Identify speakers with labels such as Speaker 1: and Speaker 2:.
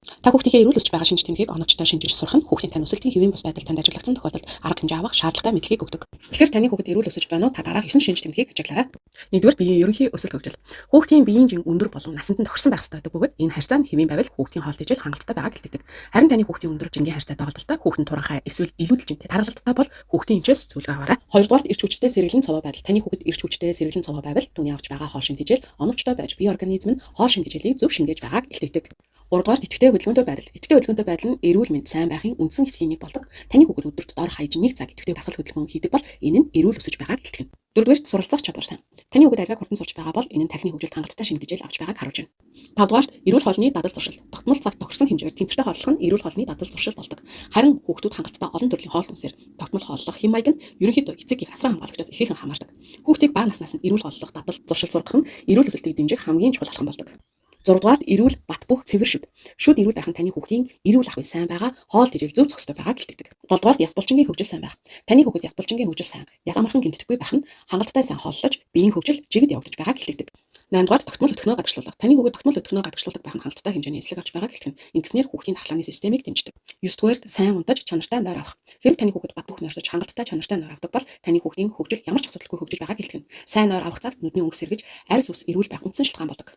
Speaker 1: Та хүүхдийнхээ эрүүл өсөж байгаа шинж тэмдгийг оновчтой шинжилж сурах нь хүүхдийн тань өсөлтийн хэвийн бус байдал танд ажиглагдсан тохиолдолд арга хэмжээ авах шаардлагатай мэдлэгийг өгдөг. Тэгэхээр таны хүүхэд эрүүл өсөж байна уу? Та дараах 9 шинж тэмдгийг ажиглаарай. Нэгдүгээр биеийн ерөнхий өсөлт хөгжил. Хүүхдийн биеийн жин өндөр болон насанд нь тохирсон байх ёстой бөгөөд энэ харьцаа нь хэвийн байвал хүүхдийн хоол ижил хангалттай байгааг илтгэдэг. Харин таны хүүхдийн өндөр жингийн харьцаатай тоглолттой хүүхэд нь туранхай эсвэл илүүдэл жинтэй даргалалттай бол хүүхдийн эмчээс зөвлөгөө аваарай. Хоёрдугаар эрч хүчтэй сэргэлэн цовоо байдал. Таны хүүхэд эрч хүчтэй сэргэлэн цовоо байвал түүний авч байгаа хоол шинж хичээл оновчтой байж бие организм нь хоол шинж хичээлийг зөв шингээж байгааг илтгэдэг. Гуравдугаар идэвхтэй хөдөлгөөнтэй байдал. Идэвхтэй хөдөлгөөнтэй байдал нь эрүүл мэнд сайн байхын үндсэн хэсгийн нэг болдог. Таны хүүхэд өдөрт дор хаяж 1 цаг идэвхтэй дасгал хөдөлгөөн хийдэг бол энэ нь эрүүл өсөж байгааг илтгэнэ. Дөрөвдүгээр суралцах чадвар сайн. Таны хүүхэд альваг хурдан сурч байгаа бол энэ нь тархины хөгжилд хангалттай шинжлэл авч байгааг харуулж байна. Тавдугаарт эрүүл хоолны дадал зуршил. Тогтмол цагт тохирсон хэмжээгээр тэнцвэртэй хооллох нь эрүүл хоолны дадал зуршил болдог. Харин хүүхдүүд хангалттай олон төрлийн хоол хүнсээр тогтмол хооллох хэм маяг нь ерөнхийдөө эцэг их асран хамгаалагчаас ихээхэн хамаардаг. Хүүхдийг бага наснаас нь эрүүл хооллох дадал зуршил сургах нь эрүүл өсөлтийг дэмжих хамгийн чухал алхам болдог. 6-дугаарт эрүүл бат бөх цэвэр шүд. Шүд эрүүл байх нь таны хүүхдийн эрүүл ахуй сайн байгаа, хоол тэжээл зөв зохистой байгааг илтгэдэг. 7-дугаарт яс булчингийн хөгжил сайн байх. Таны хүүхэд яс булчингийн хөгжил сайн, яс амархан гэмтдэггүй байх нь хангалттай сайн хооллож, биеийн хөгжил жигд явагдаж байгааг илтгэдэг. 8-дугаарт тогтмол өтгөнөө гадагшлуулах. Таны хүүхэд тогтмол өтгөнөө гадагшлуулдаг байх нь хангалттай хэмжээний эслэг авч байгааг илтгэнэ. Ингэснээр хүүхдийн дархлааны системийг дэмждэг. 9-дугаарт сайн унтаж чанартай нойр авах. Хэрэв таны хүүхэд бат бөх нойрсож хангалттай чанартай нойр авдаг бол таны хүүхдийн хөгжил ямар ч асуудалгүй хөгжиж байгааг илтгэнэ. Сайн нойр авах цагт нүдний өнгө сэргэж, арьс ус эрүүл байх үндсэн шалтгаан болдог.